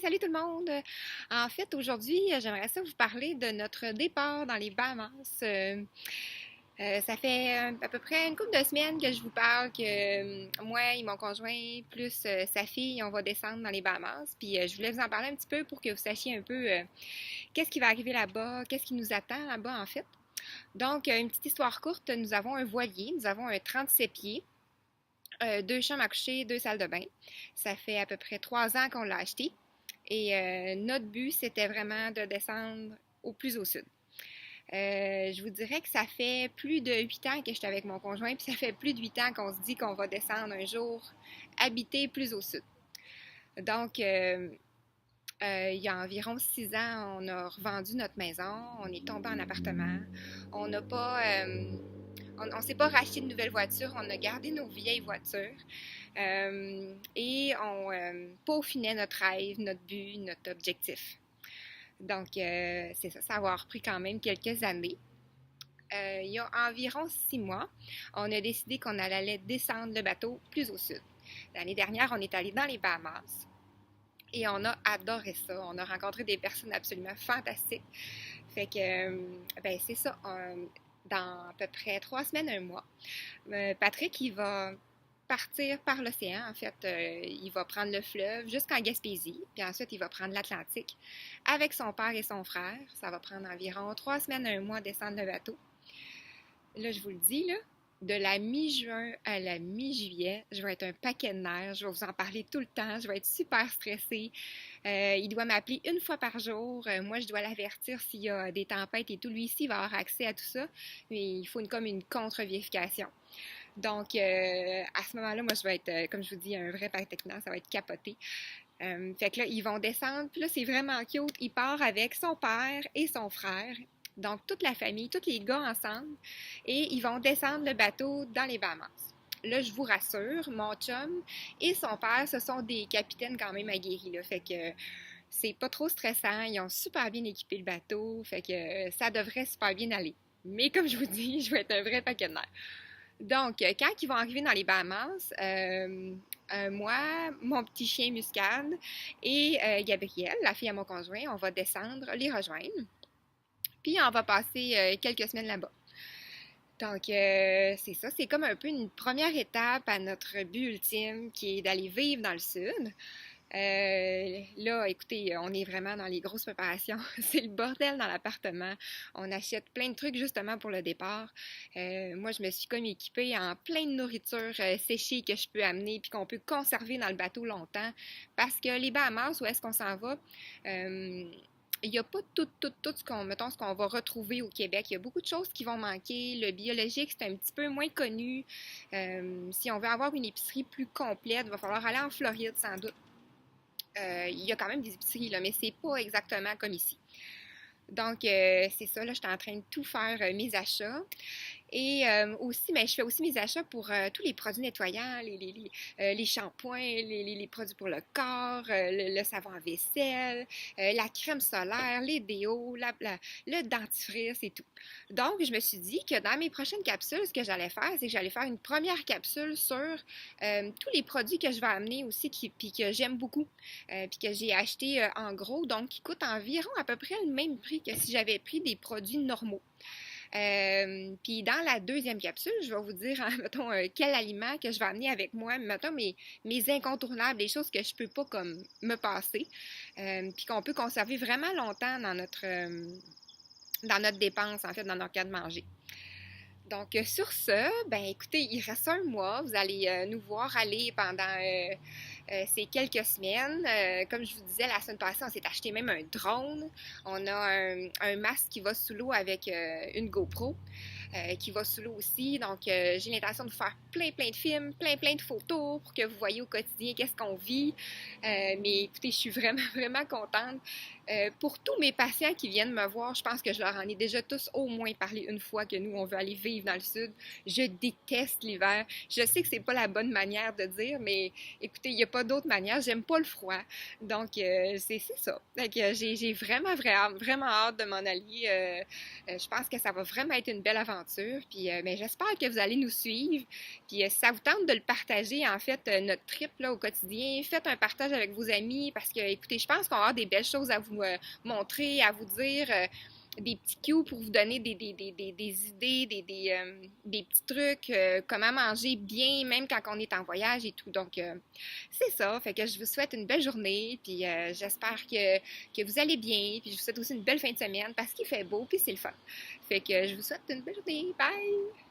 Salut tout le monde! En fait, aujourd'hui, j'aimerais ça vous parler de notre départ dans les Bahamas. Ça fait à peu près une couple de semaines que je vous parle que moi et mon conjoint, plus sa fille, on va descendre dans les Bahamas. Puis je voulais vous en parler un petit peu pour que vous sachiez un peu qu'est-ce qui va arriver là-bas, qu'est-ce qui nous attend là-bas en fait. Donc, une petite histoire courte, nous avons un voilier, nous avons un 37 pieds. Deux chambres à coucher, deux salles de bain. Ça fait à peu près 3 ans qu'on l'a acheté. Et notre but, c'était vraiment de descendre au plus au sud. Je vous dirais que ça fait plus de 8 ans que je suis avec mon conjoint, puis ça fait plus de 8 ans qu'on se dit qu'on va descendre un jour, habiter plus au sud. Donc, il y a environ 6 ans, on a revendu notre maison, on est tombé en appartement, on n'a pas... on ne s'est pas racheté de nouvelles voitures, on a gardé nos vieilles voitures et on peaufinait notre rêve, notre but, notre objectif. Donc, c'est ça, ça va avoir pris quand même quelques années. Il y a environ 6 mois, on a décidé qu'on allait descendre le bateau plus au sud. L'année dernière, on est allé dans les Bahamas et on a adoré ça. On a rencontré des personnes absolument fantastiques. Fait que, ben c'est ça. Dans à peu près 3 semaines, un mois. Patrick, il va partir par l'océan. En fait, il va prendre le fleuve jusqu'en Gaspésie, puis ensuite, il va prendre l'Atlantique avec son père et son frère. Ça va prendre environ 3 semaines, un mois descendre le bateau. Là, je vous le dis, là, de la mi-juin à la mi-juillet, je vais être un paquet de nerfs, je vais vous en parler tout le temps, je vais être super stressée. Il doit m'appeler une fois par jour. Moi, je dois l'avertir s'il y a des tempêtes et tout. Lui ici, il va avoir accès à tout ça, mais il faut comme une contre-vérification. Donc, à ce moment-là, moi, je vais être, comme je vous dis, un vrai paquet de nerfs, ça va être capoté. Fait que là, ils vont descendre, puis là, c'est vraiment cute. Il part avec son père et son frère. Donc, toute la famille, tous les gars ensemble, et ils vont descendre le bateau dans les Bahamas. Là, je vous rassure, mon chum et son père, ce sont des capitaines quand même aguerris, là, fait que c'est pas trop stressant, ils ont super bien équipé le bateau, fait que ça devrait super bien aller. Mais comme je vous dis, je vais être un vrai paquet de nerfs. Donc, quand ils vont arriver dans les Bahamas, moi, mon petit chien Muscade et Gabrielle, la fille à mon conjoint, on va descendre, les rejoindre. Puis on va passer quelques semaines là-bas. Donc, c'est ça, c'est comme un peu une première étape à notre but ultime qui est d'aller vivre dans le sud. Là, écoutez, on est vraiment dans les grosses préparations. C'est le bordel dans l'appartement. On achète plein de trucs justement pour le départ. Moi, je me suis comme équipée en plein de nourriture séchée que je peux amener puis qu'on peut conserver dans le bateau longtemps. Parce que les Bahamas, où est-ce qu'on s'en va? Il n'y a pas tout ce qu'on va retrouver au Québec. Il y a beaucoup de choses qui vont manquer. Le biologique, c'est un petit peu moins connu. Si on veut avoir une épicerie plus complète, il va falloir aller en Floride, sans doute. Il y a quand même des épiceries, là, mais c'est pas exactement comme ici. Donc, c'est ça, là, je suis en train de tout faire mes achats. Et aussi, je fais aussi mes achats pour tous les produits nettoyants, les shampoings, les produits pour le corps, le savon à vaisselle, la crème solaire, les déos, le dentifrice et tout. Donc, je me suis dit que dans mes prochaines capsules, ce que j'allais faire, c'est que j'allais faire une première capsule sur tous les produits que je vais amener aussi, puis que j'aime beaucoup, puis que j'ai acheté en gros, donc qui coûtent environ à peu près le même prix que si j'avais pris des produits normaux. Puis dans la deuxième capsule, je vais vous dire, mettons, quel aliment que je vais amener avec moi, mettons mes incontournables, des choses que je peux pas comme me passer, puis qu'on peut conserver vraiment longtemps dans notre dépense, en fait, dans notre cas de manger. Donc, sur ce, ben écoutez, il reste un mois. Vous allez nous voir aller pendant ces quelques semaines. Comme je vous disais, la semaine passée, on s'est acheté même un drone. On a un masque qui va sous l'eau avec une GoPro qui va sous l'eau aussi. Donc, j'ai l'intention de vous faire plein de films, plein de photos pour que vous voyez au quotidien qu'est-ce qu'on vit. Mais écoutez, je suis vraiment contente. Pour tous mes patients qui viennent me voir, je pense que je leur en ai déjà tous au moins parlé une fois que nous, on veut aller vivre dans le sud. Je déteste l'hiver. Je sais que c'est pas la bonne manière de dire, mais écoutez, il n'y a pas d'autre manière. J'aime pas le froid. Donc, c'est ça. Donc, j'ai vraiment hâte de m'en aller. Je pense que ça va vraiment être une belle aventure. aventure. Puis mais j'espère que vous allez nous suivre. Puis si ça vous tente de le partager, en fait, notre trip là, au quotidien, faites un partage avec vos amis parce que, écoutez, je pense qu'on va avoir des belles choses à vous montrer, à vous dire. Des petits cues pour vous donner des idées, des petits trucs, comment manger bien, même quand on est en voyage et tout. Donc, c'est ça. Fait que je vous souhaite une belle journée, puis j'espère que vous allez bien, puis je vous souhaite aussi une belle fin de semaine parce qu'il fait beau, puis c'est le fun. Fait que je vous souhaite une belle journée. Bye!